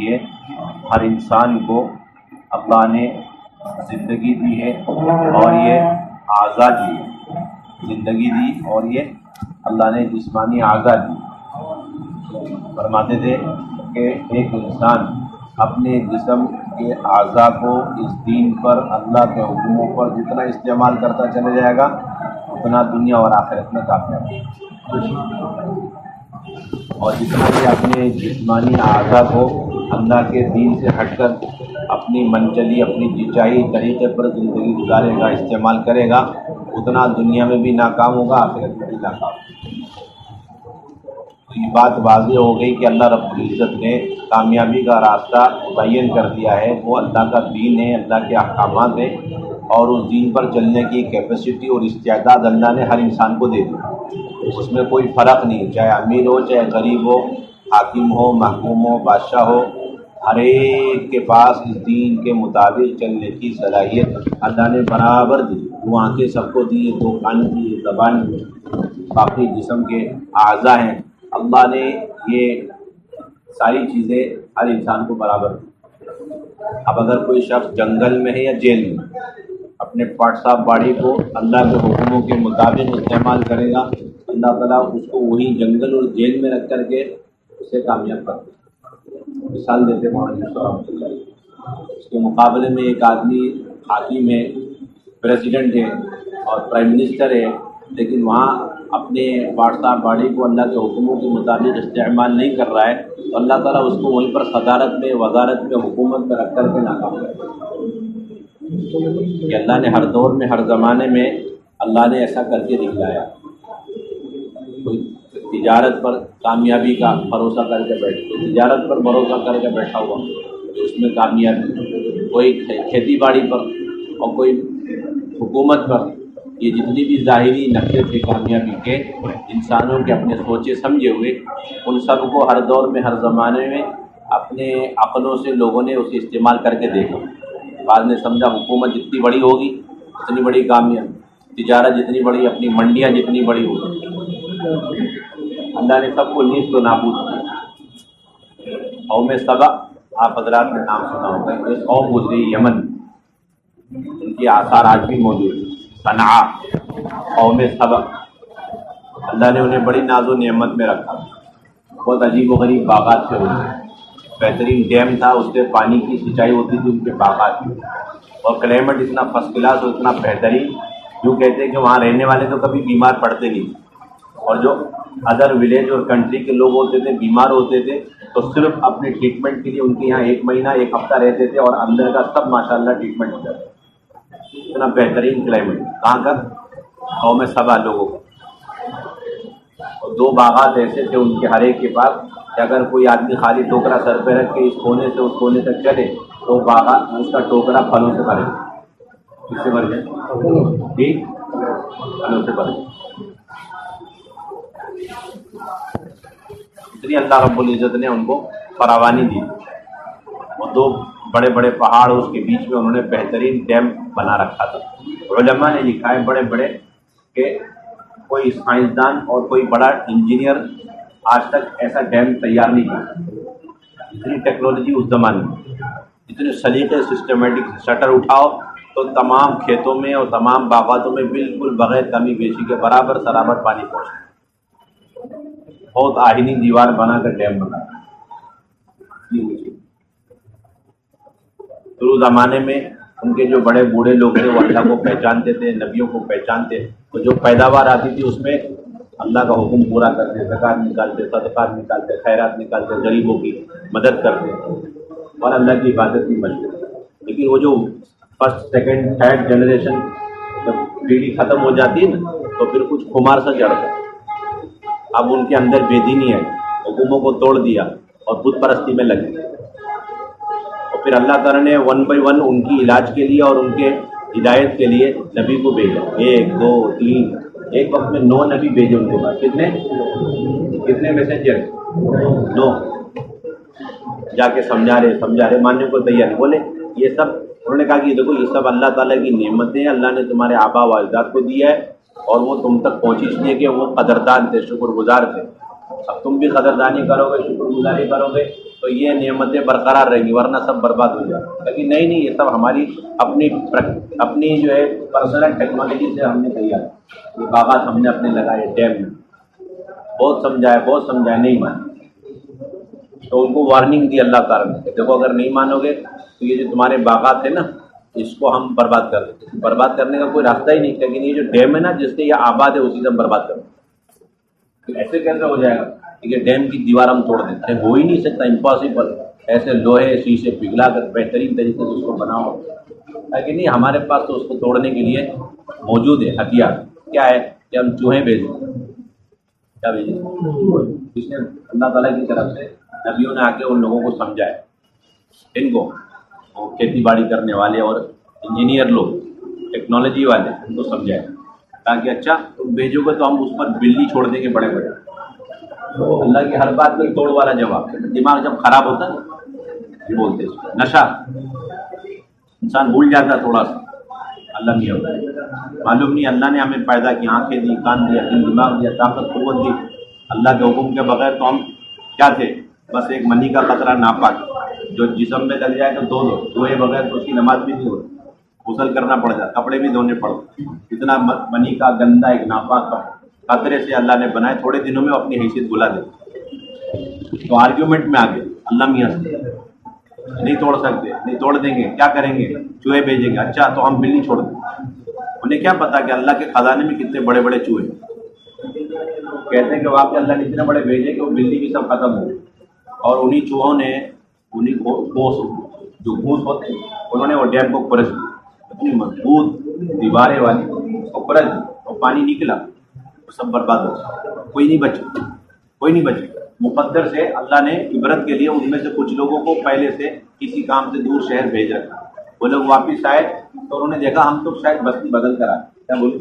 لیے ہر انسان کو اللہ نے زندگی دی ہے اور یہ اعضاء دی ہے، زندگی دی اور یہ اللہ نے جسمانی اعضاء دی۔ فرماتے تھے کہ ایک انسان اپنے جسم کے اعضاء کو اس دین پر، اللہ کے حکموں پر جتنا استعمال کرتا چلے جائے گا اتنا دنیا اور آخرت میں کامیاب ہے، اور جتنا بھی اپنے جسمانی اعضاء کو اللہ کے دین سے ہٹ کر اپنی من چلی، اپنی جی چاہی طریقے پر زندگی گزارے گا، استعمال کرے گا، اتنا دنیا میں بھی ناکام ہوگا، آخرت میں بھی ناکام ہوگا۔ تو یہ بات واضح ہو گئی کہ اللہ رب العزت نے کامیابی کا راستہ متعین کر دیا ہے، وہ اللہ کا دین ہے، اللہ کے احکامات ہیں، اور اس دین پر چلنے کی کیپیسٹی اور استعداد اللہ نے ہر انسان کو دے دی۔ اس میں کوئی فرق نہیں، چاہے امیر ہو چاہے غریب ہو، حاکم ہو محکوم ہو بادشاہ ہو، ہر ایک کے پاس اس دین کے مطابق چلنے کی صلاحیت اللہ نے برابر دی۔ وہ آنکھیں سب کو دی، دو کان دی، زبان دی، باقی جسم کے اعضاء ہیں، اللہ نے یہ ساری چیزیں ہر انسان کو برابر دی۔ اب اگر کوئی شخص جنگل میں ہے یا جیل میں، اپنے پارٹس آف باڈی کو اللہ کے حکموں کے مطابق استعمال کرے گا، اللہ تعالیٰ اس کو وہی جنگل اور جیل میں رکھ کر کے اسے کامیاب کرتے۔ مثال دیتے مولانا یوسف رحمۃ اللہ علیہ، اس کے مقابلے میں ایک آدمی حاکم ہے، پریزیڈنٹ ہے اور پرائم منسٹر ہے، لیکن وہاں اپنے پارٹس آف باڈی کو اللہ کے حکموں کے مطابق استعمال نہیں کر رہا ہے، تو اللہ تعالیٰ اس کو وہیں پر صدارت میں، وزارت میں، حکومت میں رکھ کر کے ناکام کرے۔ کہ اللہ نے ہر دور میں، ہر زمانے میں اللہ نے ایسا کر کے دکھلایا۔ کوئی تجارت پر کامیابی کا بھروسہ کر کے بیٹھے، کوئی تجارت پر بھروسہ کر کے بیٹھا ہوا تو اس میں کامیابی، کوئی کھیتی باڑی پر اور کوئی حکومت پر۔ یہ جتنی بھی ظاہری نقشے تھے کامیابی کے، انسانوں کے اپنے سوچے سمجھے ہوئے، ان سب کو ہر دور میں، ہر زمانے میں اپنے عقلوں سے لوگوں نے اسے استعمال کر کے دیکھا۔ بعد نے سمجھا حکومت جتنی بڑی ہوگی اتنی بڑی کامیابی، تجارت جتنی بڑی، اپنی منڈیاں جتنی بڑی ہوگی۔ اللہ نے سب کو نیست و نابود کیا۔ قوم سبا، آپ حضرات نے نام سنا ہوگا، ایک قوم گزری یمن، ان کی آثار آج بھی موجود ہیں۔ صنعاء، قوم سبا، اللہ نے انہیں بڑی ناز و نعمت میں رکھا، بہت عجیب و غریب باغات تھے، بہترین ڈیم تھا، اس سے پانی کی سینچائی ہوتی تھی، ان کے باغات میں، اور کلائمیٹ اتنا فرسٹ کلاس اور اتنا بہترین، یوں کہتے ہیں کہ وہاں رہنے والے تو کبھی بیمار پڑتے نہیں، اور جو ادر ولیج اور کنٹری کے لوگ ہوتے تھے بیمار ہوتے تھے تو صرف اپنے ٹریٹمنٹ کے لیے ان کے یہاں ایک مہینہ ایک ہفتہ رہتے تھے، اور اندر کا سب ماشاءاللہ ٹریٹمنٹ ہو جاتا، اتنا بہترین کلائمیٹ۔ کہاں کا؟ قوم سبا لوگوں کا۔ اور دو باغات ایسے تھے ان کے ہر ایک کے پاس کہ اگر کوئی آدمی خالی ٹوکرا سر پہ رکھ کے اس کونے سے اس کونے تک چلے تو باغات اس کا ٹوکرا پھلوں سے بھرے، کس سے بھر جائے؟ ٹھیک، پھلوں سے بھرے۔ اتنی اللہ رب العزت نے ان کو فراوانی دی، اور دو بڑے بڑے پہاڑ، اس کے بیچ میں انہوں نے بہترین ڈیم بنا رکھا تھا۔ علماء نے لکھا ہے بڑے بڑے کہ کوئی سائنسدان اور کوئی بڑا انجینئر آج تک ایسا ڈیم تیار نہیں کیا۔ اتنی ٹیکنالوجی اس زمانے میں، اتنے سلیقے، سسٹمیٹک، شٹر اٹھاؤ تو تمام کھیتوں میں اور تمام باغاتوں میں بالکل بغیر کمی بیشی کے برابر سرابر پانی پہنچا۔ بہت آہنی دیوار بنا کر ڈیم بنا۔ شروع زمانے میں ان کے جو بڑے بوڑھے لوگ تھے وہ اللہ کو پہچانتے تھے، نبیوں کو پہچانتے، تو جو پیداوار آتی تھی اس میں اللہ کا حکم پورا کرتے، زکوٰۃ نکالتے، صدقات نکالتے، خیرات نکالتے، غریبوں کی مدد کرتے اور اللہ کی عبادت میں مشغول۔ لیکن وہ جو فرسٹ سیکنڈ تھرڈ جنریشن جب پیڑھی ختم ہو جاتی ہے نا تو پھر کچھ خمار سا جڑتا ہے۔ اب ان کے اندر بے دینی ہے، حکموں کو توڑ دیا اور بت پرستی میں لگ گئے، اور پھر اللہ تعالیٰ نے ون بائی ون ان کی علاج کے لیے اور ان کے ہدایت کے لیے نبی کو بھیجا، 1 2 3، ایک وقت میں 9 نبی بھیجے ان کے پاس۔ کتنے میسنجر؟ 9۔ جا کے سمجھا رہے، ماننے کو تیار نہیں، بولے یہ سب، انہوں نے کہا کہ دیکھو یہ سب اللہ تعالیٰ کی نعمتیں، اللہ نے تمہارے آبا و اجداد کو دیا ہے اور وہ تم تک پہنچی اس لیے کہ وہ قدردان تھے، شکر گزار تھے۔ اب تم بھی قدردانی کرو گے، شکر گزاری کرو گے تو یہ نعمتیں برقرار رہیں گی، ورنہ سب برباد ہو جائے. لیکن نہیں، یہ سب ہماری اپنی جو ہے پرسنل ٹیکنالوجی سے ہم نے تیار. یہ باغات ہم نے اپنے لگائے ڈیم میں. بہت سمجھائے نہیں مانے. تو ان کو وارننگ دی اللہ تعالیٰ نے، دیکھو اگر نہیں مانو گے تو یہ جو تمہارے باغات ہیں نا اس کو ہم برباد کر دیتے. برباد کرنے کا کوئی راستہ ہی نہیں، لیکن یہ جو ڈیم ہے نا جس سے یہ آباد ہے اسی سے ہم برباد کر دیں. ایسے کیسے ہو جائے گا کہ ڈیم کی دیوار ہم توڑ دیتے ہیں؟ ہو ہی نہیں سکتا، امپاسبل. ایسے لوہے شیشے پگھلا کر بہترین طریقے سے اس کو بناؤ. لیکن نہیں، ہمارے پاس تو اس کو توڑنے کے لیے موجود ہے ہتھیار. کیا ہے کہ ہم چوہے بھیجیں. کیا بھیجیں؟ اس نے اللہ تعالیٰ کی طرف سے نبیوں نے آ کے ان لوگوں کو سمجھایا، ان کو کھیتی باڑی کرنے والے اور انجینئر لوگ ٹیکنالوجی والے ان کو سمجھائے تاکہ اچھا تم بھیجو گے تو ہم اس پر بلی چھوڑ دیں گے بڑے بڑے. اللہ کی ہر بات میں توڑ والا جواب. دماغ جب خراب ہوتا ہے یہ بولتے ہیں نشہ، انسان بھول جاتا تھوڑا سا. اللہ نہیں ہوتا، معلوم نہیں اللہ نے ہمیں پیدا کی، آنکھیں دی، کان دیا، دماغ دیا، طاقت قوت دی. اللہ کے حکم کے بغیر تو ہم کیا تھے؟ بس ایک منی کا قطرہ ناپاک جو جسم میں لگ جائے تو دھوئے بغیر تو اس کی نماز بھی نہیں ہوتی. غسل کرنا پڑ جاتا، کپڑے بھی دھونے پڑتے. اتنا منی کا گندا ایک ناپاک قطرے سے اللہ نے بنائے، تھوڑے دنوں میں اپنی حیثیت بلا دے. تو آرگیومنٹ میں آگے اللہ میاں سے نہیں توڑ سکتے، نہیں توڑ دیں گے، کیا کریں گے؟ چوہے بھیجیں گے. اچھا تو ہم بلی چھوڑ دیں. انہیں کیا پتا کہ اللہ کے خزانے میں کتنے بڑے بڑے چوہے. کہتے ہیں کہ واقعی اللہ نے اتنے بڑے بھیجے کہ وہ بلی بھی سب ختم ہو گئی. اور انہیں چوہوں نے جو گھوس ہوتے انہوں نے وہ ڈیم کو کھرچ دیا. اتنی مضبوط دیواریں والی وہ کھرچ دی اور پانی نکلا تو سب برباد ہو گیا. کوئی نہیں بچے. مقدر سے اللہ نے عبرت کے لیے ان میں سے کچھ لوگوں کو پہلے سے کسی کام سے دور شہر بھیج رکھا. وہ لوگ واپس آئے تو انہوں نے دیکھا ہم تو شاید بستی بدل کر آئے. کیا بولے؟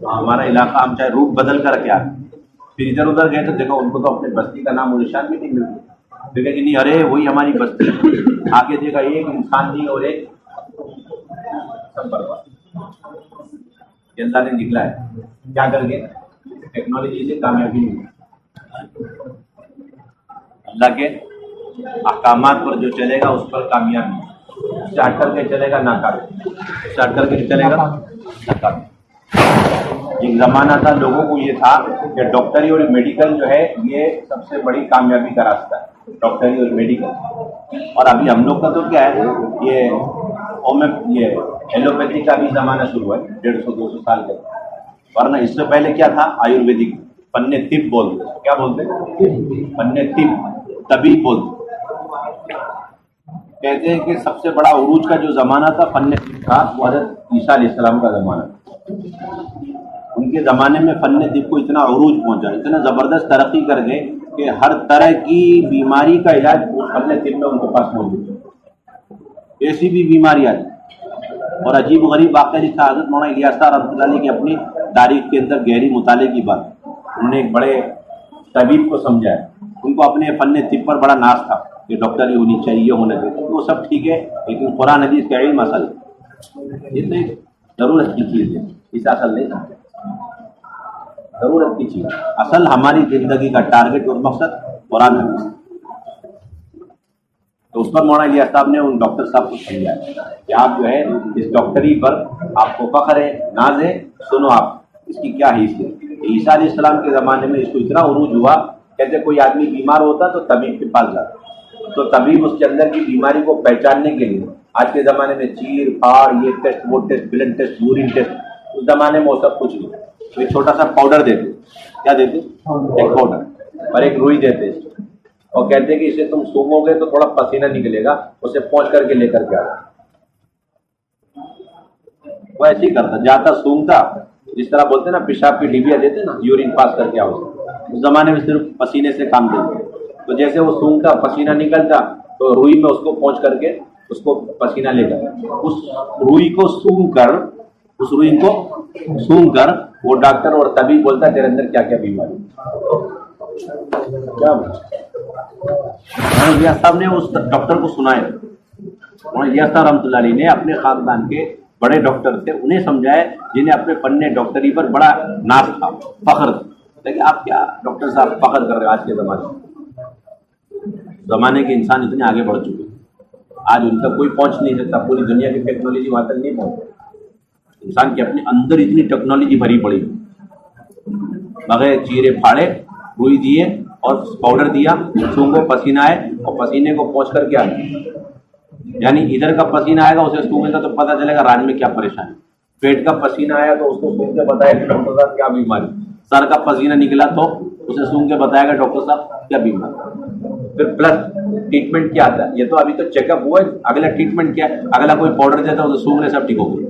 ہمارا علاقہ ہم چاہے روٹ بدل کر کے آئے. پھر ادھر ادھر گئے تو دیکھا ان کو تو اپنے بستی کا نام و نشان بھی نہیں ملتا. دیکھا کہ نہیں، ارے وہی ہماری بستی. آگے دیکھا ایک انسان نہیں اور ایک سب برباد. یہ اللہ نے نکلا ہے کیا کر کے؟ ٹیکنالوجی سے کامیابی نہیں. اللہ کے احکامات پر جو چلے گا اس پر کامیابی. اس سے ہٹ کر کے چلے گا ناکامی. اس سے ہٹ کر کے چلے گا ناکامی. ایک زمانہ تھا لوگوں کو یہ تھا کہ ڈاکٹری اور میڈیکل جو ہے یہ سب سے بڑی کامیابی کا راستہ ہے، ڈاکٹری اور میڈیکل. اور ابھی ہم لوگ کا تو کیا ہے، یہ ایلوپیتھی کا بھی زمانہ شروع ہے 150-200 سال کے. ورنہ اس سے پہلے کیا تھا؟ آیورویدک فن طب بولتے. کیا بولتے؟ فن طب، طبیب بولتے. کہتے ہیں کہ سب سے بڑا عروج کا جو زمانہ تھا فن طب کا وہ حضرت عیسیٰ علیہ السلام کا زمانہ. ان کے زمانے میں فن طب کو اتنا عروج پہنچا، اتنا زبردست ترقی کر گئے کہ ہر طرح کی بیماری کا علاج فن طب میں ان کے پاس موجود ہے. ایسی بھی بیماری آئی. اور عجیب و غریب واقعہ لکھا حضرت مولانا الیاس صاحب رحمۃ اللہ علیہ کی اپنی تاریخ کے اندر گہری مطالعے کی بات. انہوں نے ایک بڑے طبیب کو سمجھایا. ان کو اپنے فن طب پر بڑا ناز تھا کہ ڈاکٹری ہونی چاہیے، ہونا چاہیے. وہ سب ٹھیک ہے لیکن قرآن حدیث کا علم اصل یہ تو ضرورت کی چیز ہے، اس اصل نہیں تھا. ضرورت کی چیز اصل ہماری زندگی کا ٹارگٹ اور مقصد قرآن حدیث. تو اس پر مولانا الیاس صاحب نے ان ڈاکٹر صاحب کو سمجھایا کہ آپ جو ہے اس ڈاکٹری پر آپ کو فخر ہے، ناز ہے. سنو آپ اس کی کیا حیثیت. عیسیٰ علیہ السلام کے زمانے میں اس کو اتنا عروج ہوا، کہتے کوئی آدمی بیمار ہوتا تو طبیب کے پاس جاتا. تو طبیب اس کے اندر کی بیماری کو پہچاننے کے لیے، آج کے زمانے میں چیر پھاڑ، یہ ٹیسٹ وہ test, blood test, urine test, اس زمانے میں وہ سب کچھ نہیں. تو ایک چھوٹا سا پاؤڈر دیتے. کیا دیتے؟ ایک پاؤڈر اور ایک روئی دیتے اور کہتے کہ اسے تم سونگو گے تو تھوڑا پسینہ نکلے گا، اسے پہنچ کر کے لے کر کے آ. وہ ایسے ہی کرتا، جاتا سونگتا، جس طرح بولتے نا پیشاب کی ڈبیا دیتے نا، یورین پاس کر کے آؤ. اس زمانے میں صرف پسینے سے کام دیتے. تو جیسے وہ سونگتا، پسینہ نکلتا تو روئی میں اس کو پہنچ کر کے اس کو پسینہ لے کر اس روئی کو سونگ کر وہ ڈاکٹر اور طبیب بولتا تیرے اندر کیا کیا بیماری. کیا الیاس صاحب نے اس ڈاکٹر کو سنایا. الیاس صاحب رحمۃ اللہ علیہ نے اپنے خاندان کے بڑے ڈاکٹر تھے، انہیں سمجھایا جنہیں اپنے فن ڈاکٹری پر بڑا ناز تھا، فخر تھا. لیکن آپ کیا ڈاکٹر صاحب فخر کر رہے ہیں آج کے زمانے میں؟ زمانے کے انسان اتنے آگے بڑھ چکے ہیں، آج ان کا کوئی پہنچ نہیں سکتا، پوری دنیا کی ٹیکنالوجی وہاں تک نہیں پہنچ. انسان کے اپنے اندر اتنی ٹیکنالوجی بھری پڑی، بغیر چیرے پھاڑے روئی دیے اور پاؤڈر دیا، سونگھ کو پسینہ آئے اور پسینے کو پہنچ کر کے آئے. یعنی ادھر کا پسینہ آئے گا اسے سونگھے گا تو پتہ چلے گا راج میں کیا پریشانی. پیٹ کا پسینہ آیا تو اس کو سونگھ کے بتایا کہ ڈاکٹر صاحب کیا بیماری. سر کا پسینہ نکلا تو اسے سونگھ کے بتائے گا ڈاکٹر صاحب کیا بیماری. پھر پلس ٹریٹمنٹ کیا آتا ہے. یہ تو ابھی تو چیک اپ ہوا ہے، اگلا ٹریٹمنٹ کیا ہے؟ اگلا کوئی پاؤڈر دیتا ہے اسے سونگھنے سب ٹھیک ہو گئی.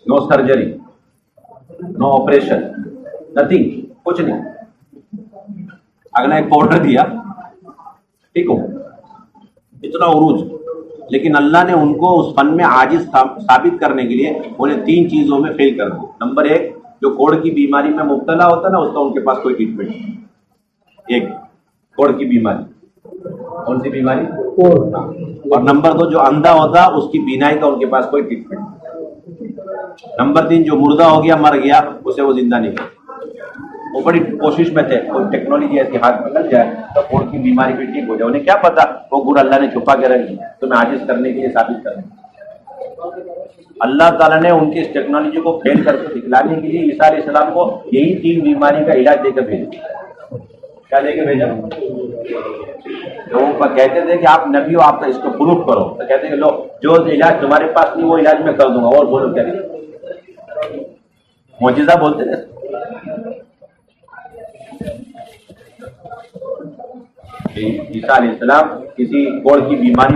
نو سرجری، نو آپریشن، نتھنگ، کچھ نہیں. اگلا ایک پاؤڈر دیا ٹھیک ہو. اتنا عروج. لیکن اللہ نے ان کو اس فن میں عاجز ثابت کرنے کے لیے انہیں 3 چیزوں میں فیل کر دیا. نمبر 1، جو کوڑ کی بیماری میں مبتلا ہوتا ہے نا اس کا ان کے پاس کوئی ٹریٹمنٹ نہیں. ایک کوڑ کی بیماری، کون سی بیماری؟ اور نمبر 2، جو اندھا ہوتا اس کی بینائی کا ان کے پاس کوئی ٹریٹمنٹ نہیں. نمبر 3، جو مردہ ہو گیا مر گیا اسے وہ زندہ نہیں کرتا. وہ بڑی کوشش میں تھے کوئی ٹیکنالوجی ایسی ہاتھ میں لگ جائے تو کوڑ کی بیماری بھی ٹھیک ہو جائے. انہیں کیا پتا وہ گر اللہ نے چھپا کے رکھ دیا تمہیں عاجز کرنے کے لیے، ثابت کرنے کے لیے. اللہ تعالیٰ نے ان کی اس ٹیکنالوجی کو فیل کر کے دکھلانے کے لیے عیسیٰ علیہ السلام کو یہی 3 بیماری کا علاج دے کر بھیجا. کیا دے کے بھیجا؟ لوگوں کو کہتے تھے کہ آپ نبی ہو، آپ اس کو پروف کرو. تو کہتے ہیں کہ لو جو علاج تمہارے پاس نہیں وہ علاج میں کر دوں گا. اور بولو کیا معجزہ بولتے تھے. عیسیٰ علیہ السلام کسی کوڑ کی بیماری